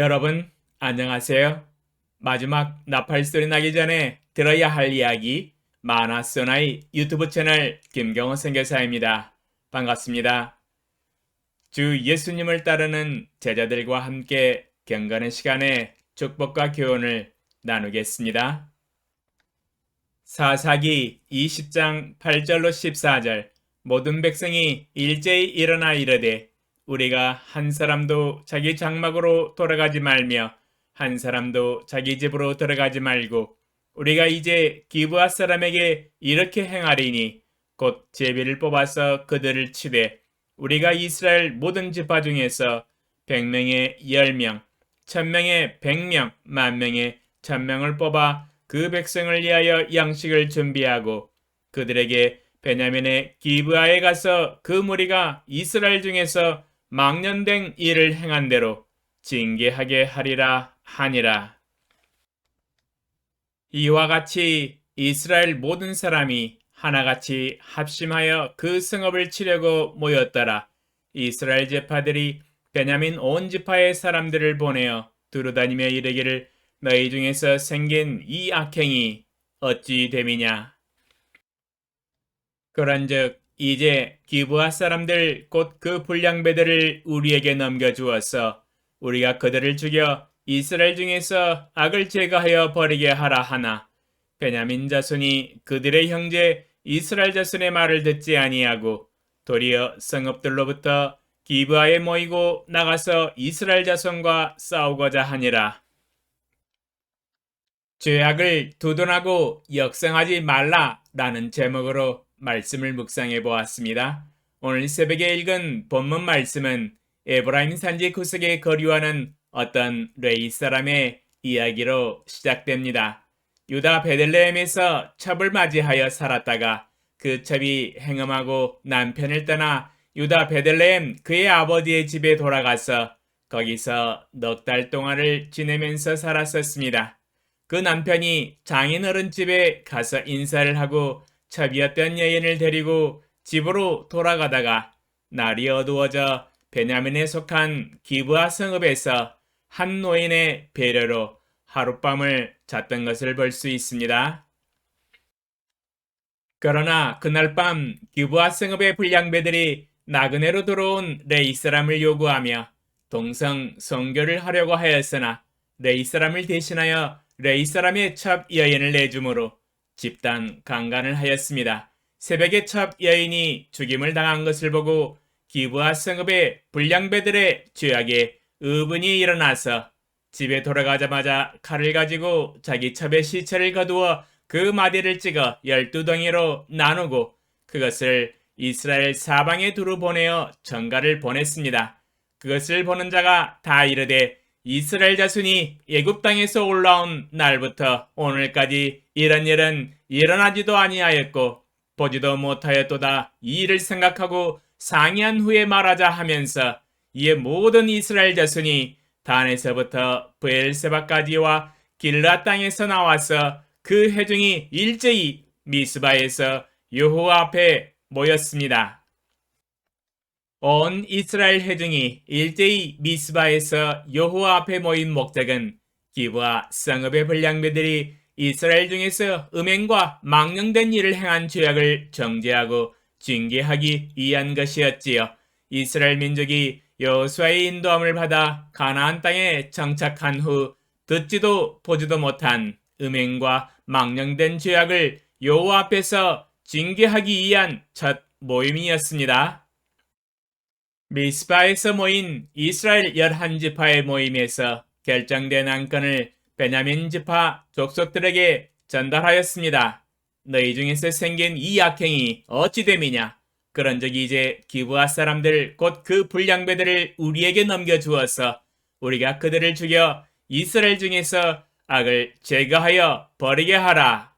여러분, 안녕하세요. 마지막 나팔 소리 나기 전에 들어야 할 이야기 만화소나이 유튜브 채널 김경호 선교사입니다. 반갑습니다. 주 예수님을 따르는 제자들과 함께 경건의 시간에 축복과 교훈을 나누겠습니다. 사사기 20장 8절로 14절 모든 백성이 일제히 일어나 이르되 우리가 한 사람도 자기 장막으로 돌아가지 말며 한 사람도 자기 집으로 들어가지 말고 우리가 이제 기브아 사람에게 이렇게 행하리니 곧 제비를 뽑아서 그들을 치되 우리가 이스라엘 모든 지파 중에서 100명에 10명, 1000명에 100명, 10,000명에 1000명을 뽑아 그 백성을 위하여 양식을 준비하고 그들에게 베냐민의 기브아에 가서 그 무리가 이스라엘 중에서 망년된 일을 행한 대로 징계하게 하리라 하니라. 이와 같이 이스라엘 모든 사람이 하나같이 합심하여 그 성읍을 치려고 모였더라. 이스라엘 지파들이 베냐민 온 지파의 사람들을 보내어 두루다니며 이르기를 너희 중에서 생긴 이 악행이 어찌 됨이냐. 그런즉 이제 기브아 사람들 곧 그 불량배들을 우리에게 넘겨주어서 우리가 그들을 죽여 이스라엘 중에서 악을 제거하여 버리게 하라 하나 베냐민 자손이 그들의 형제 이스라엘 자손의 말을 듣지 아니하고 도리어 성읍들로부터 기브아에 모이고 나가서 이스라엘 자손과 싸우고자 하니라. 죄악을 두둔하고 역성하지 말라라는 제목으로 말씀을 묵상해 보았습니다. 오늘 새벽에 읽은 본문 말씀은 에브라임 산지 구석에 거류하는 어떤 레이 사람의 이야기로 시작됩니다. 유다 베들레헴에서 첩을 맞이하여 살았다가 그 첩이 행음하고 남편을 떠나 유다 베들레헴 그의 아버지의 집에 돌아가서 거기서 넉 달 동안을 지내면서 살았었습니다. 그 남편이 장인어른 집에 가서 인사를 하고 첩이었던 여인을 데리고 집으로 돌아가다가 날이 어두워져 베냐민에 속한 기브아 성읍에서 한 노인의 배려로 하룻밤을 잤던 것을 볼 수 있습니다. 그러나 그날 밤 기브아 성읍의 불량배들이 나그네로 들어온 레이 사람을 요구하며 동성 성교를 하려고 하였으나 레이 사람을 대신하여 레이 사람의 첩 여인을 내주므로 집단 강간을 하였습니다. 새벽에 첩 여인이 죽임을 당한 것을 보고 기브아 성읍의 불량배들의 죄악에 의분이 일어나서 집에 돌아가자마자 칼을 가지고 자기 첩의 시체를 거두어 그 마디를 찍어 12덩이로 나누고 그것을 이스라엘 사방에 두루 보내어 전가를 보냈습니다. 그것을 보는 자가 다 이르되 이스라엘 자손이 애굽 땅에서 올라온 날부터 오늘까지 이런 일은 일어나지도 아니하였고 보지도 못하였도다. 이 일을 생각하고 상의한 후에 말하자 하면서 이에 모든 이스라엘 자손이 단에서부터 브엘세바까지와 길라 땅에서 나와서 그 회중이 일제히 미스바에서 여호와 앞에 모였습니다. 온 이스라엘 회중이 일제히 미스바에서 여호와 앞에 모인 목적은 기브아 성읍의 불량배들이 이스라엘 중에서 음행과 망령된 일을 행한 죄악을 정죄하고 징계하기 위한 것이었지요. 이스라엘 민족이 여호수아의 인도함을 받아 가나안 땅에 정착한 후 듣지도 보지도 못한 음행과 망령된 죄악을 여호와 앞에서 징계하기 위한 첫 모임이었습니다. 미스바에서 모인 이스라엘 11지파의 모임에서 결정된 안건을 베냐민 지파 족속들에게 전달하였습니다. 너희 중에서 생긴 이 악행이 어찌 됨이냐? 그런즉 이제 기브아 사람들 곧 그 불량배들을 우리에게 넘겨주어서 우리가 그들을 죽여 이스라엘 중에서 악을 제거하여 버리게 하라.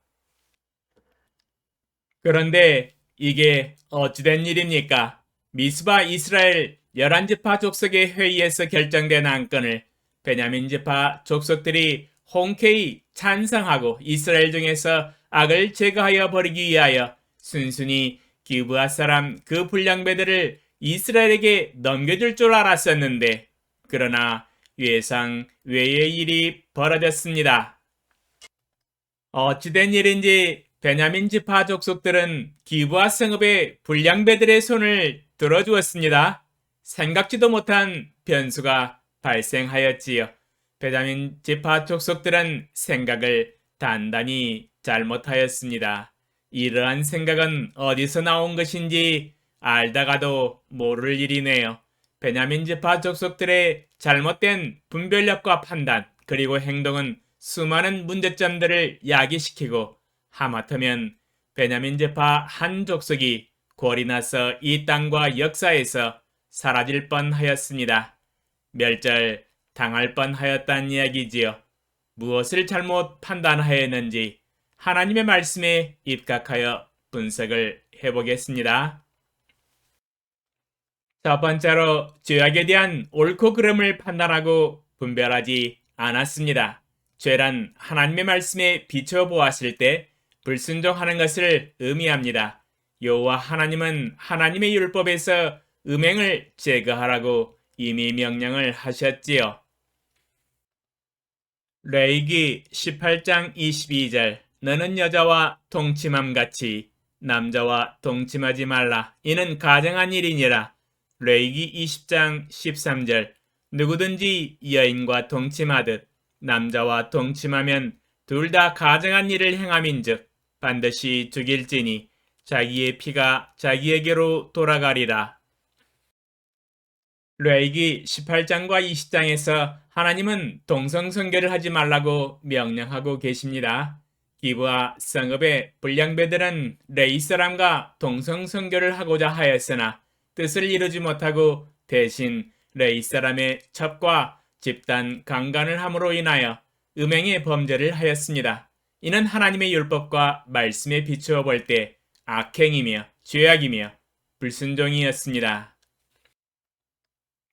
그런데 이게 어찌된 일입니까? 미스바 이스라엘 11지파 족속의 회의에서 결정된 안건을 베냐민 지파 족속들이 홍쾌히 찬성하고 이스라엘 중에서 악을 제거하여 버리기 위하여 순순히 기브아 사람 그 불량배들을 이스라엘에게 넘겨줄 줄 알았었는데 그러나 예상 외의 일이 벌어졌습니다. 어찌된 일인지 베냐민 지파 족속들은 기브아 성읍의 불량배들의 손을 들어주었습니다. 생각지도 못한 변수가 발생하였지요. 베냐민 지파 족속들은 생각을 단단히 잘못하였습니다. 이러한 생각은 어디서 나온 것인지 알다가도 모를 일이네요. 베냐민 지파 족속들의 잘못된 분별력과 판단 그리고 행동은 수많은 문제점들을 야기시키고 하마터면 베냐민 지파 한 족속이 골이 나서 이 땅과 역사에서 사라질 뻔하였습니다. 멸절 당할 뻔하였다는 이야기지요. 무엇을 잘못 판단하였는지 하나님의 말씀에 입각하여 분석을 해보겠습니다. 첫 번째로 죄악에 대한 옳고 그름을 판단하고 분별하지 않았습니다. 죄란 하나님의 말씀에 비춰보았을 때 불순종하는 것을 의미합니다. 여호와 하나님은 하나님의 율법에서 음행을 제거하라고 이미 명령을 하셨지요. 레위기 18장 22절 너는 여자와 동침함같이 남자와 동침하지 말라. 이는 가정한 일이니라. 레위기 20장 13절 누구든지 여인과 동침하듯 남자와 동침하면 둘 다 가정한 일을 행함인즉 반드시 죽일지니 자기의 피가 자기에게로 돌아가리라. 레위기 18장과 20장에서 하나님은 동성성결을 하지 말라고 명령하고 계십니다. 기브아 성읍의 불량배들은 레위 사람과 동성성결을 하고자 하였으나 뜻을 이루지 못하고 대신 레위 사람의 첩과 집단 강간을 함으로 인하여 음행의 범죄를 하였습니다. 이는 하나님의 율법과 말씀에 비추어 볼 때 악행이며 죄악이며 불순종이었습니다.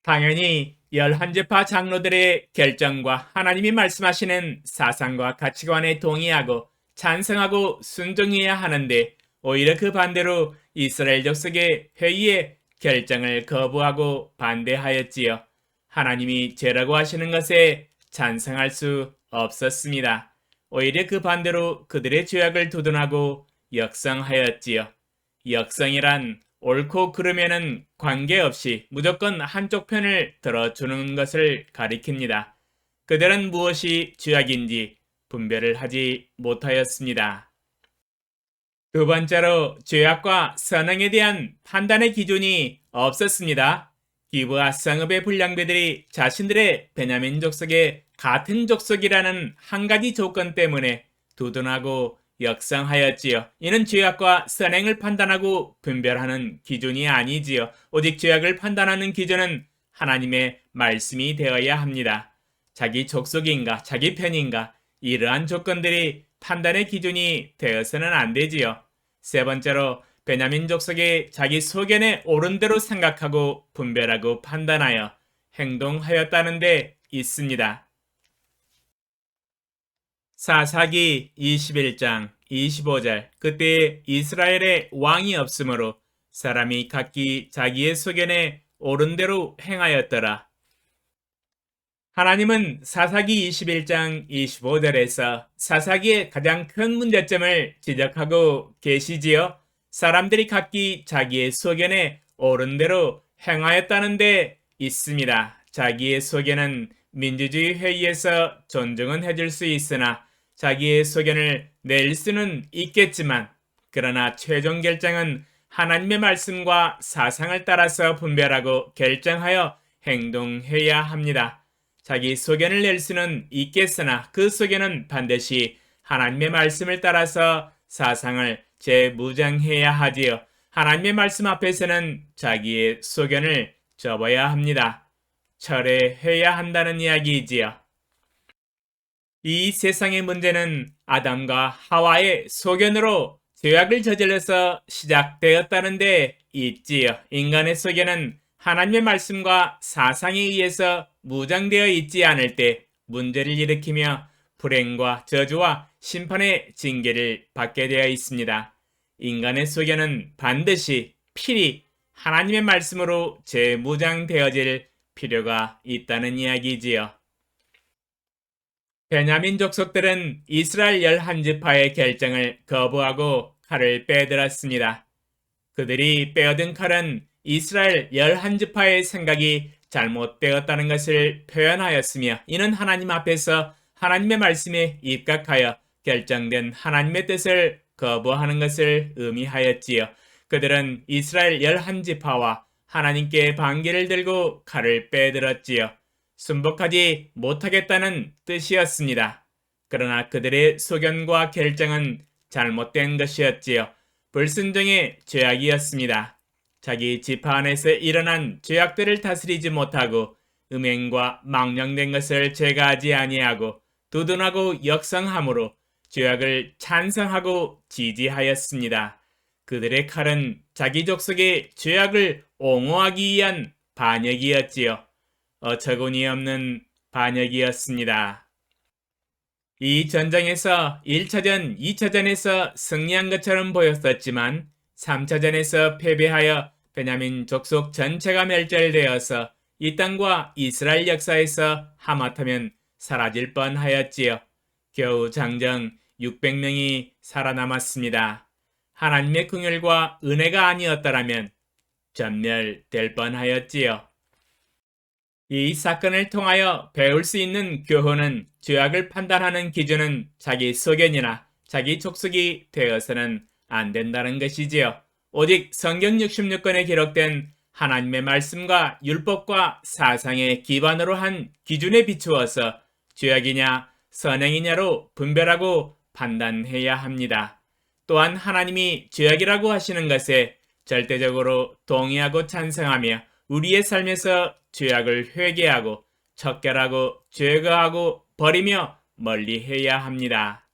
당연히 11지파 장로들의 결정과 하나님이 말씀하시는 사상과 가치관에 동의하고 찬성하고 순종해야 하는데 오히려 그 반대로 이스라엘 족속의 회의의 결정을 거부하고 반대하였지요. 하나님이 죄라고 하시는 것에 찬성할 수 없었습니다. 오히려 그 반대로 그들의 죄악을 두둔하고 역성하였지요. 역성이란 옳고 그름에는 관계없이 무조건 한쪽 편을 들어주는 것을 가리킵니다. 그들은 무엇이 죄악인지 분별을 하지 못하였습니다. 두 번째로 죄악과 선행에 대한 판단의 기준이 없었습니다. 기브아 성읍의 불량배들이 자신들의 베냐민 족속의 같은 족속이라는 한 가지 조건 때문에 두둔하고 역성하였지요. 이는 죄악과 선행을 판단하고 분별하는 기준이 아니지요. 오직 죄악을 판단하는 기준은 하나님의 말씀이 되어야 합니다. 자기 족속인가 자기 편인가 이러한 조건들이 판단의 기준이 되어서는 안 되지요. 세 번째로 베냐민 족속이 자기 소견에 옳은 대로 생각하고 분별하고 판단하여 행동하였다는 데 있습니다. 사사기 21장 25절 그때 이스라엘에 왕이 없으므로 사람이 각기 자기의 소견에 옳은 대로 행하였더라. 하나님은 사사기 21장 25절에서 사사기의 가장 큰 문제점을 지적하고 계시지요. 사람들이 각기 자기의 소견에 옳은 대로 행하였다는 데 있습니다. 자기의 소견은 민주주의 회의에서 존중은 해줄 수 있으나 자기의 소견을 낼 수는 있겠지만 그러나 최종 결정은 하나님의 말씀과 사상을 따라서 분별하고 결정하여 행동해야 합니다. 자기 소견을 낼 수는 있겠으나 그 소견은 반드시 하나님의 말씀을 따라서 사상을 재무장해야 하지요. 하나님의 말씀 앞에서는 자기의 소견을 접어야 합니다. 철회해야 한다는 이야기이지요. 이 세상의 문제는 아담과 하와의 소견으로 죄악을 저질러서 시작되었다는 데 있지요. 인간의 소견은 하나님의 말씀과 사상에 의해서 무장되어 있지 않을 때 문제를 일으키며 불행과 저주와 심판의 징계를 받게 되어 있습니다. 인간의 소견은 반드시 필히 하나님의 말씀으로 재무장되어질 필요가 있다는 이야기지요. 베냐민 족속들은 이스라엘 11지파의 결정을 거부하고 칼을 빼들었습니다. 그들이 빼앗은 칼은 이스라엘 11지파의 생각이 잘못되었다는 것을 표현하였으며 이는 하나님 앞에서 하나님의 말씀에 입각하여 결정된 하나님의 뜻을 거부하는 것을 의미하였지요. 그들은 이스라엘 11지파와 하나님께 반기를 들고 칼을 빼들었지요. 순복하지 못하겠다는 뜻이었습니다. 그러나 그들의 소견과 결정은 잘못된 것이었지요. 불순종의 죄악이었습니다. 자기 지파 안에서 일어난 죄악들을 다스리지 못하고 음행과 망령된 것을 제거하지 아니하고 두둔하고 역성함으로 죄악을 찬성하고 지지하였습니다. 그들의 칼은 자기 족속의 죄악을 옹호하기 위한 반역이었지요. 어처구니 없는 반역이었습니다. 이 전쟁에서 1차전, 2차전에서 승리한 것처럼 보였었지만 3차전에서 패배하여 베냐민 족속 전체가 멸절되어서 이 땅과 이스라엘 역사에서 하마터면 사라질 뻔하였지요. 겨우 장정 600명이 살아남았습니다. 하나님의 긍휼과 은혜가 아니었더라면 전멸될 뻔하였지요. 이 사건을 통하여 배울 수 있는 교훈은 죄악을 판단하는 기준은 자기 소견이나 자기 족속이 되어서는 안 된다는 것이지요. 오직 성경 66권에 기록된 하나님의 말씀과 율법과 사상의 기반으로 한 기준에 비추어서 죄악이냐 선행이냐로 분별하고 판단해야 합니다. 또한 하나님이 죄악이라고 하시는 것에 절대적으로 동의하고 찬성하며 우리의 삶에서 죄악을 회개하고 척결하고 제거하고 버리며 멀리해야 합니다.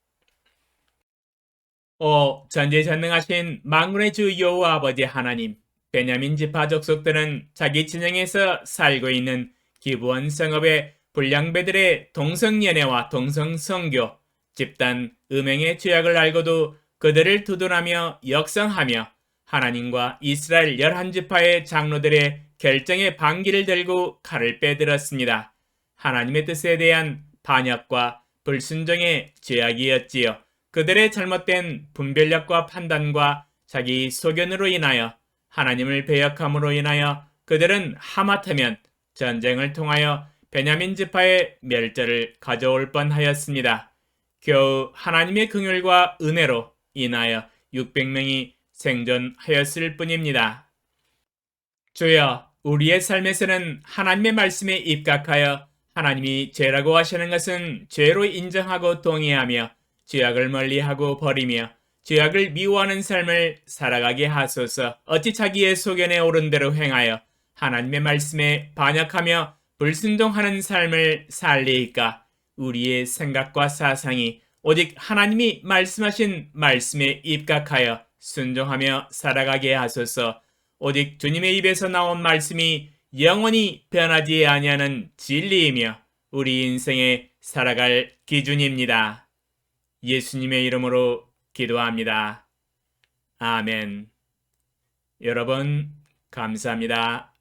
오 전지전능하신 만군의 주 여호와 아버지 하나님, 베냐민 지파 족속들은 자기 진영에서 살고 있는 기브온 성읍의 불량배들의 동성연애와 동성성교, 집단 음행의 죄악을 알고도 그들을 두둔하며 역성하며 하나님과 이스라엘 11지파의 장로들의 결정의 반기를 들고 칼을 빼들었습니다. 하나님의 뜻에 대한 반역과 불순종의 죄악이었지요. 그들의 잘못된 분별력과 판단과 자기 소견으로 인하여 하나님을 배역함으로 인하여 그들은 하마터면 전쟁을 통하여 베냐민 지파의 멸절을 가져올 뻔하였습니다. 겨우 하나님의 긍휼과 은혜로 인하여 600명이 생존하였을 뿐입니다. 주여, 우리의 삶에서는 하나님의 말씀에 입각하여 하나님이 죄라고 하시는 것은 죄로 인정하고 동의하며 죄악을 멀리하고 버리며 죄악을 미워하는 삶을 살아가게 하소서. 어찌 자기의 소견에 옳은 대로 행하여 하나님의 말씀에 반역하며 불순종하는 삶을 살리이까. 우리의 생각과 사상이 오직 하나님이 말씀하신 말씀에 입각하여 순종하며 살아가게 하소서. 오직 주님의 입에서 나온 말씀이 영원히 변하지 아니하는 진리이며 우리 인생에 살아갈 기준입니다. 예수님의 이름으로 기도합니다. 아멘. 여러분, 감사합니다.